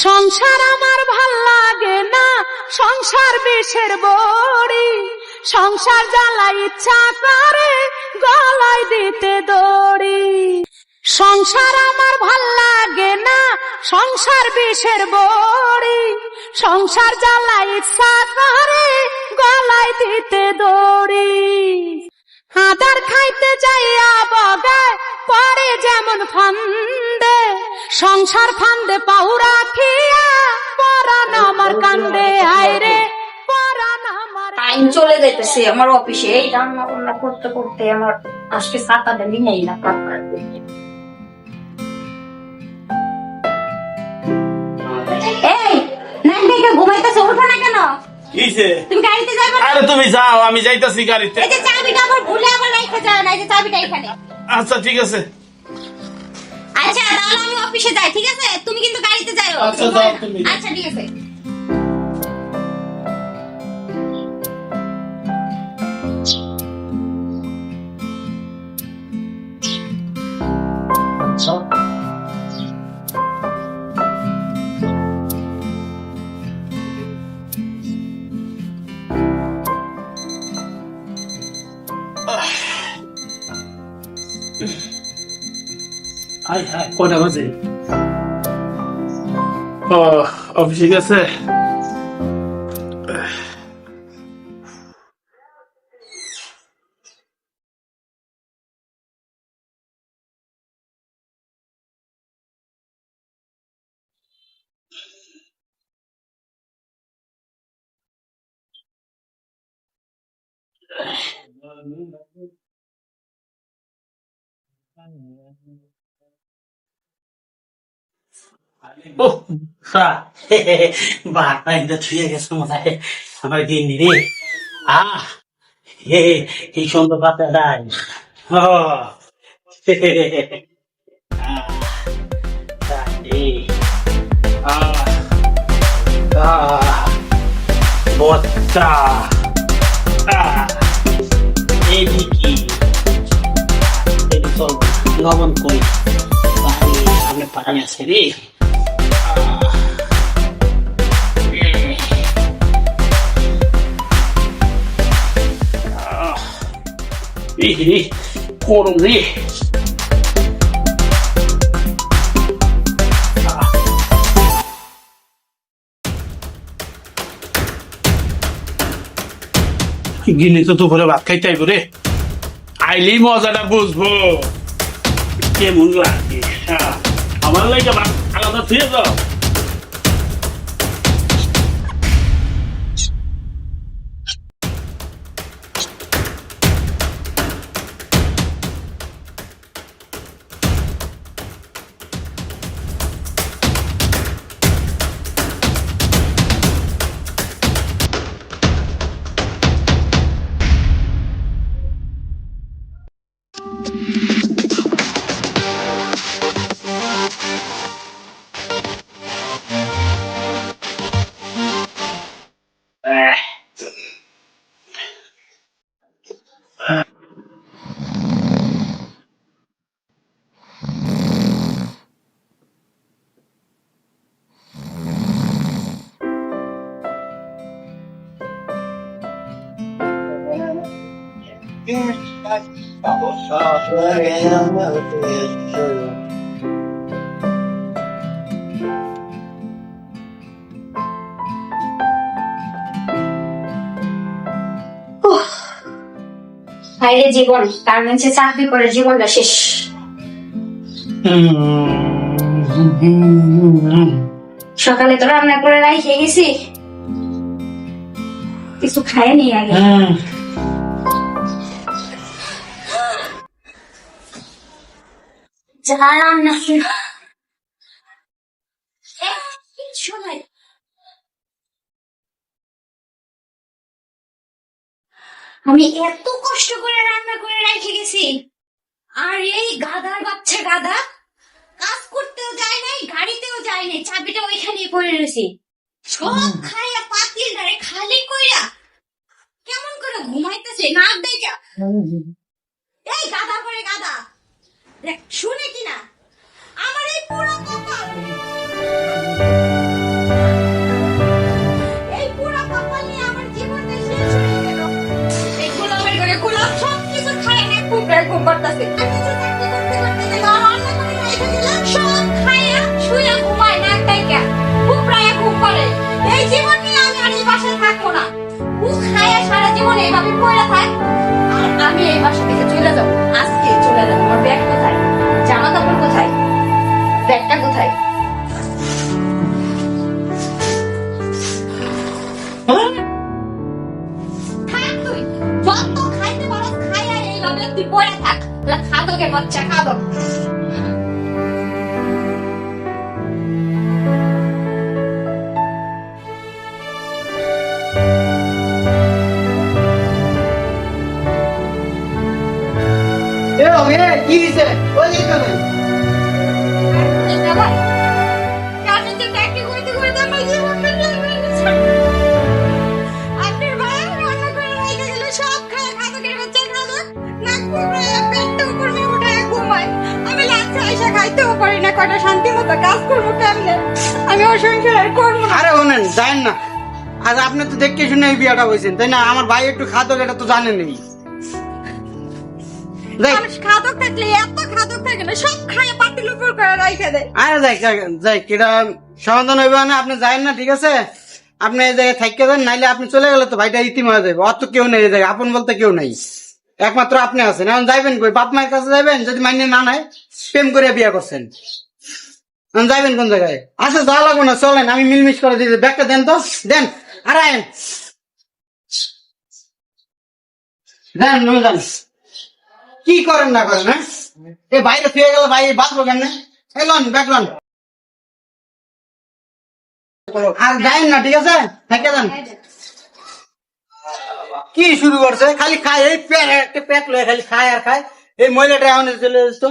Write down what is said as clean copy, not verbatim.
সংসার আমার ভাল লাগে না, সংসার বিষের বড়ি, সংসার জ্বালা ইচ্ছা করে গলায় দিতে দড়ি। সংসার আমার ভাল লাগে না, সংসার বিষের বড়ি, সংসার জ্বালা ইচ্ছা করে গলায় দিতে দড়ি। আদার খাইতে যাইয়া বগায় পড়ে যেমন ফান্দে, সংসার ফান্দে পাউরা খিয়া পরাণ আমার কান্দে। আইরে পরাণ আমার টাইম চলে যাইতেছে আমার অফিসে, এই রান্না বান্না করতে করতে আমার আজকে 7টা দিন নেই না। এই নাইকা ঘুমাইতেছে, ওঠো না কেন? তুমি গাড়িতে যাবে? আরে তুমি যাও, আমি যাইতাছি গাড়িতে। এই যে চাবিটা আবার ভুলে আবার রাখতে যাও না, এই যে চাবিটা এখানে। আচ্ছা ঠিক আছে। আচ্ছা তাহলে আমি অফিসে যাই, ঠিক আছে? তুমি কিন্তু গাড়িতে যাও। আচ্ছা যাও তুমি। আচ্ছা ঠিক আছে। কটা বাজে? অফিসে গেছে। আমার গিন্নি রে, এই সুন্দর পাতা নাই। বচ্চা এদিকে লবণ কই সামনে পানি আছে রে। গরম রে। গিনি তো দুপুরে ভাত খাইতে আইব রে, আইলেই মজাটা বুঝবো কেমন লাগে। আমার লাগে ভাত আলাদা থুয়ে যাও। বাইরে জীবন, গার্মেন্টসে চাকরি করে জীবনটা শেষ। সকালে তো রান্না করে রাখে গেছি, কিছু খায়নি আগে। যা রান্না কিচ্ছু নাই। আমি এত কষ্ট করে রান্না করে রেখে গেছি, আর এই গাধার বাচ্চা গাধা কাজ করতেও যায় নাই, গাড়িতেও যায় নাই, চাবিটা ওইখানেই পড়ে রয়েছে। সব খাইয়া পাতিল ধরে খালি কইরা কেমন করে ঘুমাইতেছে নাক দেখা। এই গাধা করে গাধা, দেখ শুনে কিনা করতেছে সব খাইয়া শুয়ে ঘুমায় না একটাইকা খুব প্রায় ঘুম করে এই জীবন নিয়ে আমি আর এই বাসায় থাকবো না ও খায়া সারা জীবন এইভাবে পড়ে থাক আর আমি এই বাসা থেকে চলে যাবো আজকে চলে যাবো আমার ব্যাগ কোথায় জামা কাপড় কোথায় ব্যাগটা কোথায় থাক তুই যত খাইতে পারো খাইয়া এইভাবে তুই পড়ে থাক খাদকের বাচ্চা খাদক কি হয়েছে ওই যে কেন শান্তি মতো কাজ করবো কেমনে আমি অসংখ্য করবো না আরে শোনেন জানেন না আজ আপনি তো দেখতে শুনে এই বিয়াটা হয়েছেন তাই না আমার ভাই একটু খাদক এটা তো জানেনই মানুষ খাদক থাকলে এত খাদক থাকে না সব খায় পাতিল উপর করে রাইখে দেয় আরে যাই কিরা সমাধান হইবে না আপনি যায়েন না ঠিক আছে আপনি এই জায়গায় থাকতে যান নাইলে আপনি চলে গেলে তো ভাইটা ইতিম হয়ে যাবে অত কেউ নেই এই জায়গায় আপন বলতে কেউ নাই একমাত্র আপনি আছেন এখন যাইবেন কই বাপ মায়ের কাছে যাবেন যদি মাইনে না নেয় প্রেম করে বিয়ে করছেন এখন যাইবেন কোন জায়গায় আচ্ছা যা লাগবো না চলেন আমি মিলমিশ করে দিতে ব্যাগটা দেন তো দেন আর আয়েন দেন নয় যান কি করেন না করেন হ্যাঁ এ বাইরে ফিরে গেল ভাই বাঁচবো কেমনে এই লন ব্যাগ লন আর যাইন না ঠিক আছে থেকে যান কি শুরু করছে খালি খায় এই পেট লয়ে খালি খায় আর খায় এই মহিলাটা এখন চলে আসতো